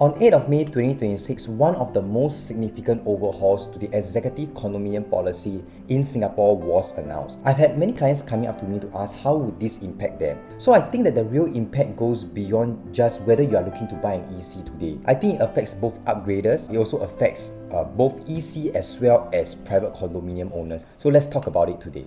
On 8th of May 2026, one of the most significant overhauls to the Executive Condominium policy in Singapore was announced. I've had many clients coming up to me to ask how would this impact them. So I think that the real impact goes beyond just whether you are looking to buy an EC today. I think it affects both upgraders, it also affects both EC as well as private condominium owners. So let's talk about it today.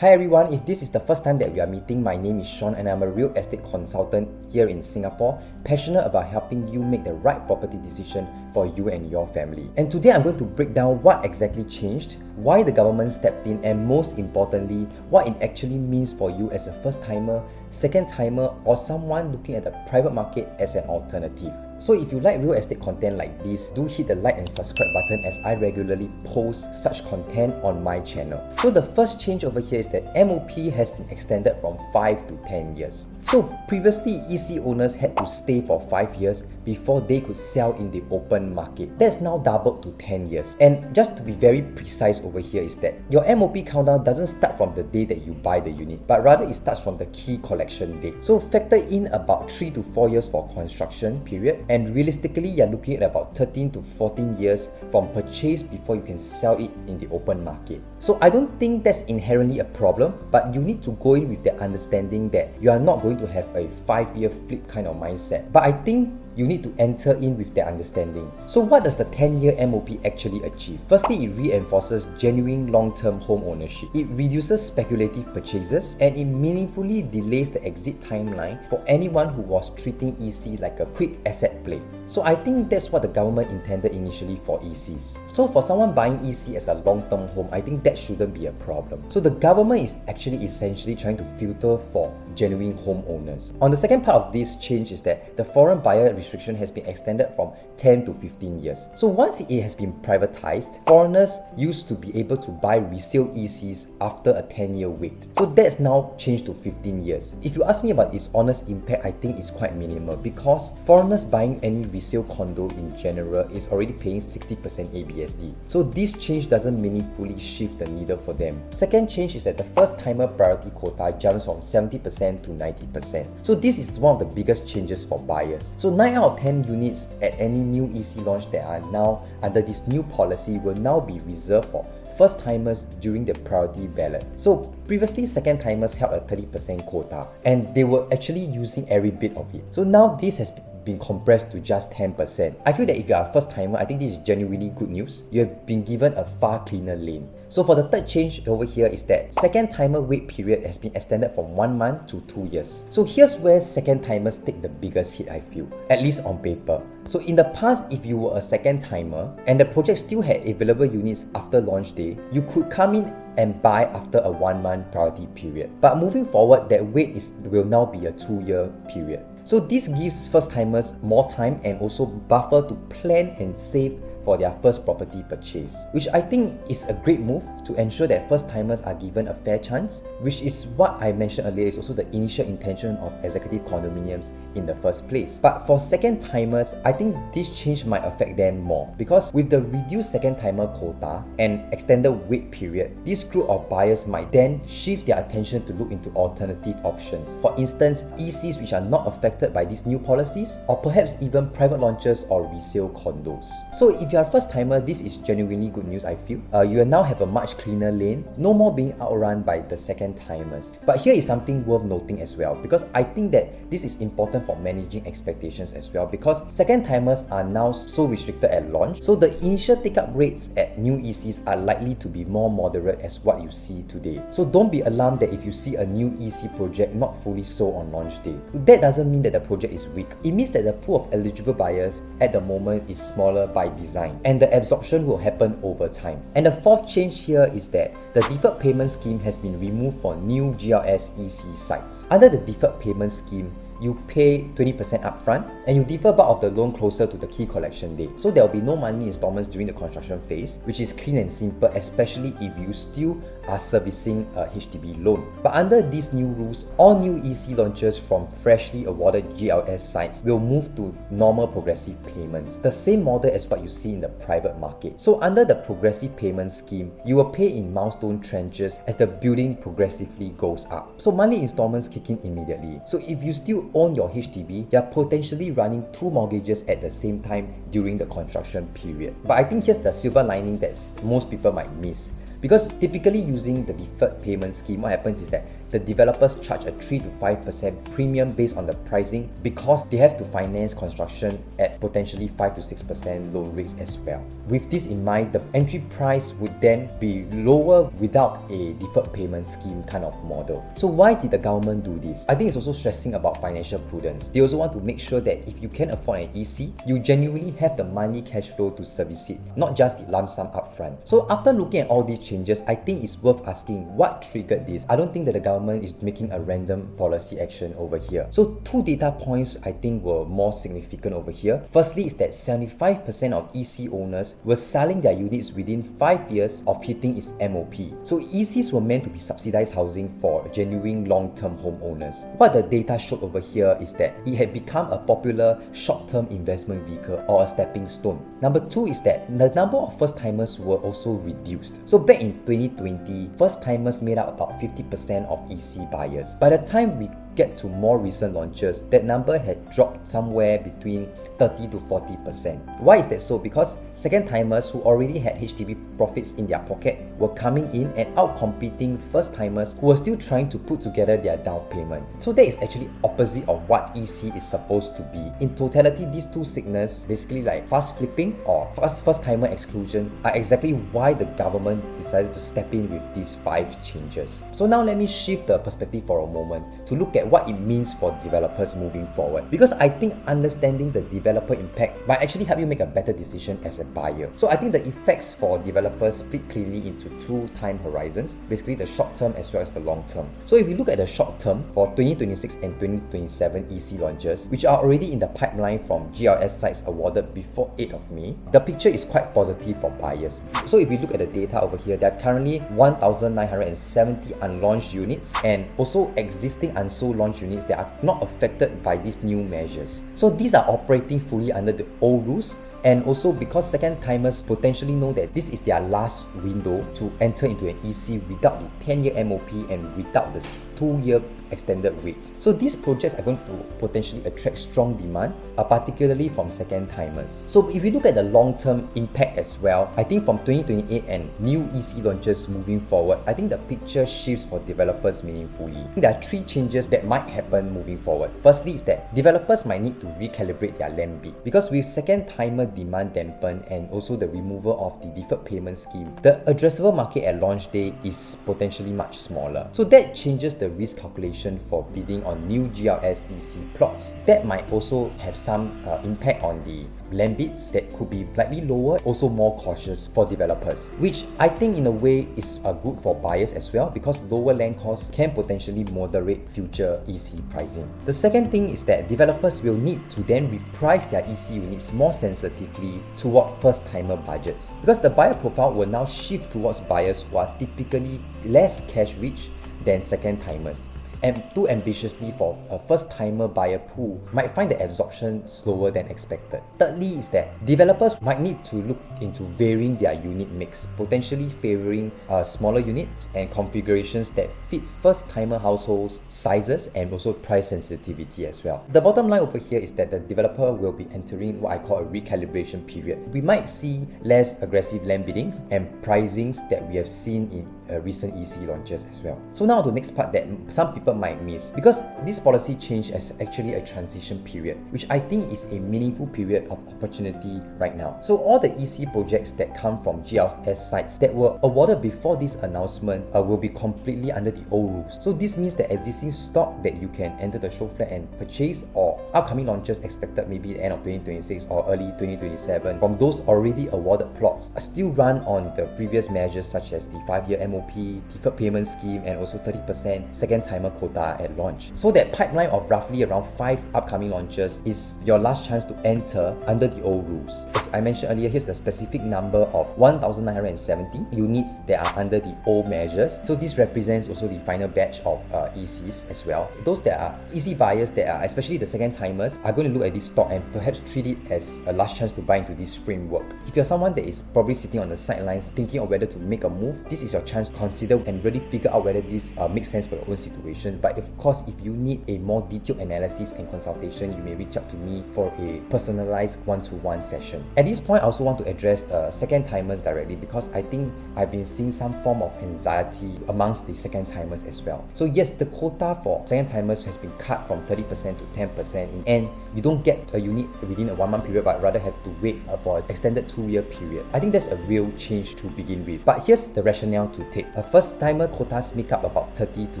Hi everyone, if this is the first time that we are meeting, my name is Shaun and I'm a real estate consultant here in Singapore, passionate about helping you make the right property decision for you and your family. And today I'm going to break down what exactly changed, why the government stepped in, and most importantly, what it actually means for you as a first timer, second timer, or someone looking at the private market as an alternative. So if you like real estate content like this, do hit the like and subscribe button as I regularly post such content on my channel. So the first change over here is that MOP has been extended from 5 to 10 years. So previously, EC owners had to stay for 5 years before they could sell in the open market. That's now doubled to 10 years. And just to be very precise over here is that your MOP countdown doesn't start from the day that you buy the unit, but rather it starts from the key collection date. So factor in about 3 to 4 years for construction period, and realistically you're looking at about 13 to 14 years from purchase before you can sell it in the open market. So I don't think that's inherently a problem, but you need to go in with the understanding that you are not going to have a 5-year flip kind of mindset. But I think you need to enter in with that understanding. So what does the 10-year MOP actually achieve? Firstly, it reinforces genuine long-term home ownership. It reduces speculative purchases and it meaningfully delays the exit timeline for anyone who was treating EC like a quick asset play. So I think that's what the government intended initially for ECs. So for someone buying EC as a long-term home, I think that shouldn't be a problem. So the government is actually essentially trying to filter for genuine homeowners. On the second part of this change is that the foreign buyer restriction has been extended from 10 to 15 years. So once it has been privatized, foreigners used to be able to buy resale ECs after a 10-year wait. So that's now changed to 15 years. If you ask me about its honest impact, I think it's quite minimal because foreigners buying any resale condo in general is already paying 60% ABSD. So this change doesn't meaningfully shift the needle for them. Second change is that the first timer priority quota jumps from 70% to 90%. So this is one of the biggest changes for buyers. So 9 out of 10 units at any new EC launch that are now under this new policy will now be reserved for first timers during the priority ballot. So previously, second timers held a 30% quota and they were actually using every bit of it. So now this has been compressed to just 10%. I feel that if you are a first timer, I think this is genuinely good news. You have been given a far cleaner lane. So for the third change over here is that second timer wait period has been extended from 1 month to 2 years. So here's where second timers take the biggest hit, I feel, at least on paper. So in the past, if you were a second timer and the project still had available units after launch day, you could come in and buy after a 1-month priority period. But moving forward, that wait will now be a 2-year period. So this gives first timers more time and also buffer to plan and save for their first property purchase, which I think is a great move to ensure that first timers are given a fair chance, which is what I mentioned earlier is also the initial intention of executive condominiums in the first place. But for second timers, I think this change might affect them more because with the reduced second timer quota and extended wait period, this group of buyers might then shift their attention to look into alternative options. For instance, ECs which are not affected by these new policies, or perhaps even private launches or resale condos. So if you are a first timer, this is genuinely good news, I feel. You will now have a much cleaner lane, no more being outrun by the second timers. But here is something worth noting as well, because I think that this is important for managing expectations as well, because second timers are now so restricted at launch, so the initial take-up rates at new ECs are likely to be more moderate as what you see today. So don't be alarmed that if you see a new EC project not fully sold on launch day. That doesn't mean that the project is weak. It means that the pool of eligible buyers at the moment is smaller by design, and the absorption will happen over time. And the fourth change here is that the deferred payment scheme has been removed for new GLS EC sites. Under the deferred payment scheme, you pay 20% upfront and you defer part of the loan closer to the key collection date. So there will be no monthly installments during the construction phase, which is clean and simple, especially if you still are servicing a HDB loan. But under these new rules, all new EC launches from freshly awarded GLS sites will move to normal progressive payments, the same model as what you see in the private market. So under the progressive payment scheme, you will pay in milestone tranches as the building progressively goes up. So monthly installments kick in immediately. So if you still own your HDB, you are potentially running 2 mortgages at the same time during the construction period. But I think here's the silver lining that most people might miss. Because typically using the deferred payment scheme, what happens is that the developers charge a 3 to 5% premium based on the pricing because they have to finance construction at potentially 5 to 6% loan rates as well. With this in mind, the entry price would then be lower without a deferred payment scheme kind of model. So why did the government do this? I think it's also stressing about financial prudence. They also want to make sure that if you can afford an EC, you genuinely have the money cash flow to service it, not just the lump sum upfront. So after looking at all these changes, I think it's worth asking what triggered this. I don't think that the government is making a random policy action over here. So 2 data points I think were more significant over here. Firstly is that 75% of EC owners were selling their units within 5 years of hitting its MOP. So ECs were meant to be subsidized housing for genuine long-term homeowners. What the data showed over here is that it had become a popular short-term investment vehicle or a stepping stone. Number 2 is that the number of first-timers were also reduced. So back in 2020, first-timers made up about 50% of EC buyers. By the time we get to more recent launches, that number had dropped somewhere between 30 to 40%. Why is that so? Because second-timers who already had HDB profits in their pocket were coming in and out-competing first-timers who were still trying to put together their down payment. So that is actually opposite of what EC is supposed to be. In totality, these two signals, basically like fast flipping or first-timer exclusion, are exactly why the government decided to step in with these 5 changes. So now let me shift the perspective for a moment to look at what it means for developers moving forward, because I think understanding the developer impact might actually help you make a better decision as a buyer. So I think the effects for developers split clearly into 2 time horizons, basically the short term as well as the long term. So if you look at the short term for 2026 and 2027 EC launches, which are already in the pipeline from GLS sites awarded before 8th of May, the picture is quite positive for buyers. So if you look at the data over here, there are currently 1,970 unlaunched units and also existing unsold launch units that are not affected by these new measures. So these are operating fully under the old rules, and also because second timers potentially know that this is their last window to enter into an EC without the 10-year MOP and without the 2-year extended wait. So these projects are going to potentially attract strong demand, particularly from second timers. So if we look at the long-term impact as well, I think from 2028 and new EC launches moving forward, I think the picture shifts for developers meaningfully. There are 3 changes that might happen moving forward. Firstly is that developers might need to recalibrate their land bid, because with second timer demand dampened and also the removal of the deferred payment scheme, the addressable market at launch day is potentially much smaller. So that changes the risk calculation for bidding on new GLS EC plots. That might also have some impact on the land bids that could be slightly lower, also more cautious for developers, which I think in a way is good for buyers as well, because lower land costs can potentially moderate future EC pricing. The second thing is that developers will need to then reprice their EC units more sensitively toward first-timer budgets, because the buyer profile will now shift towards buyers who are typically less cash rich than second-timers. And too ambitiously for a first-timer buyer pool might find the absorption slower than expected. Thirdly is that developers might need to look into varying their unit mix, potentially favoring smaller units and configurations that fit first-timer households, sizes, and also price sensitivity as well. The bottom line over here is that the developer will be entering what I call a recalibration period. We might see less aggressive land biddings and pricings that we have seen in recent EC launches as well. So now the next part that some people might miss, because this policy change is actually a transition period, which I think is a meaningful period of opportunity right now. So all the EC projects that come from GLS sites that were awarded before this announcement will be completely under the old rules. So this means that existing stock that you can enter the show flat and purchase, or upcoming launches expected maybe the end of 2026 or early 2027 from those already awarded plots, are still run on the previous measures such as the 5-year MOP MOP, deferred payment scheme, and also 30% second timer quota at launch. So that pipeline of roughly around 5 upcoming launches is your last chance to enter under the old rules. As I mentioned earlier, here's the specific number of 1,970 units that are under the old measures. So this represents also the final batch of ECs as well. Those that are EC buyers, that are especially the second timers, are going to look at this stock and perhaps treat it as a last chance to buy into this framework. If you're someone that is probably sitting on the sidelines thinking of whether to make a move, this is your chance to consider and really figure out whether this makes sense for your own situation. But of course, if you need a more detailed analysis and consultation, you may reach out to me for a personalized one-to-one session. At this point, I also want to address second timers directly, because I think I've been seeing some form of anxiety amongst the second timers as well. So yes, the quota for second timers has been cut from 30% to 10%, and you don't get a unit within a 1-month period, but rather have to wait for an extended 2-year period. I think that's a real change to begin with. But here's the rationale to take. First timer quotas make up about 30 to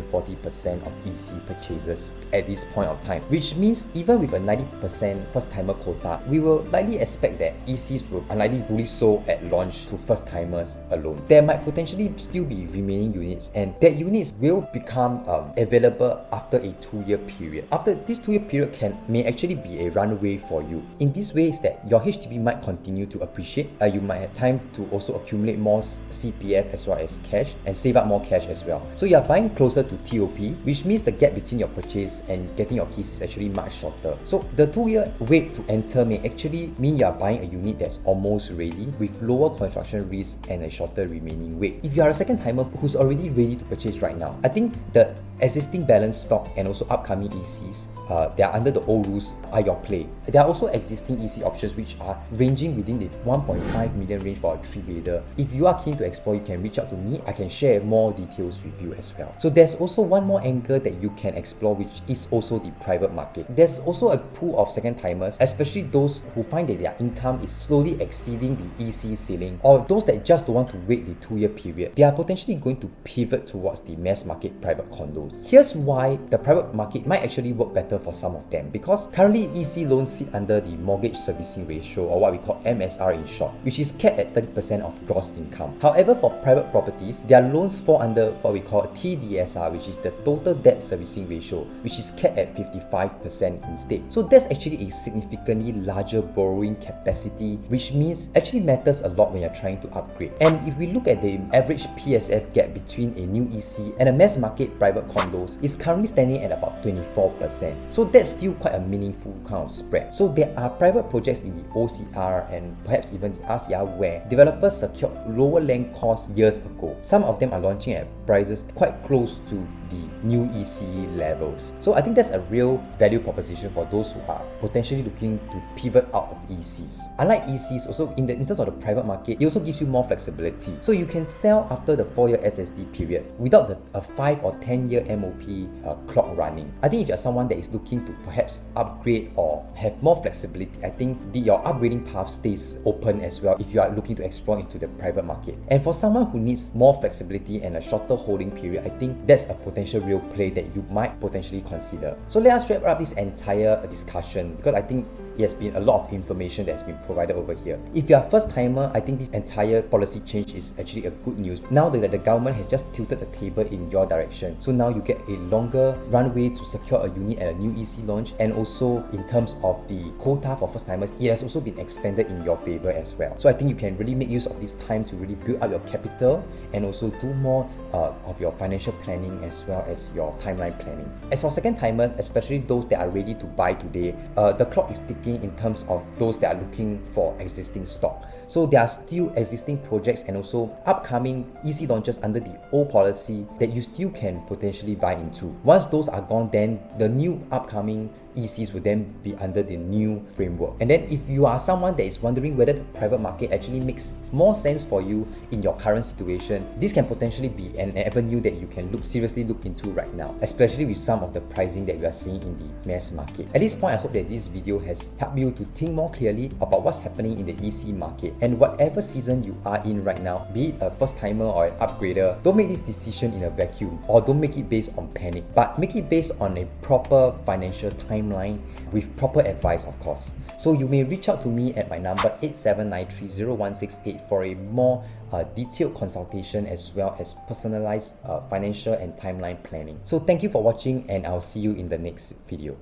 40% of EC purchases at this point of time, which means even with a 90% first timer quota, we will likely expect that ECs will unlikely fully sold at launch to first timers alone. There might potentially still be remaining units, and that units will become available after a 2-year period. After this 2-year period may actually be a runway for you. In this way is that your HDB might continue to appreciate. You might have time to also accumulate more CPF as well as cash, and save up more cash as well. So you are buying closer to TOP, which means the gap between your purchase and getting your keys is actually much shorter. So the 2-year wait to enter may actually mean you are buying a unit that's almost ready, with lower construction risk and a shorter remaining wait. If you are a second timer who's already ready to purchase right now, I think the existing balance stock and also upcoming ECs that are under the old rules are your play. There are also existing EC options which are ranging within the 1.5 million range for a 3-bedder. If you are keen to explore, you can reach out to me. I can share more details with you as well. So there's also one more angle that you can explore, which is also the private market. There's also a pool of second timers, especially those who find that their income is slowly exceeding the EC ceiling, or those that just don't want to wait the 2-year period. They are potentially going to pivot towards the mass market private condos. Here's why the private market might actually work better for some of them, because currently EC loans sit under the mortgage servicing ratio, or what we call MSR in short, which is capped at 30% of gross income. However, for private properties, their loans fall under what we call TDSR, which is the total debt servicing ratio, which is capped at 55% instead. So that's actually a significantly larger borrowing capacity, which means actually matters a lot when you're trying to upgrade. And if we look at the average PSF gap between a new EC and a mass market private condos, is currently standing at about 24%. So that's still quite a meaningful kind of spread. So there are private projects in the OCR and perhaps even the RCR where developers secured lower land costs years ago. Some of them are launching at prices quite close to the new EC levels. So I think that's a real value proposition for those who are potentially looking to pivot out of ECs. Unlike ECs, also in terms of the private market, it also gives you more flexibility. So you can sell after the 4-year SSD period without a 5 or 10-year MOP clock running. I think if you're someone that is looking to perhaps upgrade or have more flexibility, I think your upgrading path stays open as well if you are looking to explore into the private market. And for someone who needs more flexibility and a shorter holding period, I think that's a potential real play that you might potentially consider. So let us wrap up this entire discussion, because I think it has been a lot of information that has been provided over here. If you are a first timer, I think this entire policy change is actually a good news. Now that the government has just tilted the table in your direction, so now you get a longer runway to secure a unit at a new EC launch, and also in terms of the quota for first timers, it has also been expanded in your favor as well. So I think you can really make use of this time to really build up your capital and also do more of your financial planning as well as your timeline planning. As for second timers, especially those that are ready to buy today, the clock is ticking in terms of those that are looking for existing stock. So there are still existing projects and also upcoming EC launches under the old policy that you still can potentially buy into. Once those are gone, then the new upcoming ECs will then be under the new framework. And then if you are someone that is wondering whether the private market actually makes more sense for you in your current situation, this can potentially be an avenue that you can seriously look into right now, especially with some of the pricing that we are seeing in the mass market. At this point, I hope that this video has help you to think more clearly about what's happening in the EC market. And whatever season you are in right now, be it a first timer or an upgrader, don't make this decision in a vacuum, or don't make it based on panic, but make it based on a proper financial timeline with proper advice, of course. So you may reach out to me at my number 87930168 for a more detailed consultation as well as personalized financial and timeline planning. So thank you for watching, and I'll see you in the next video.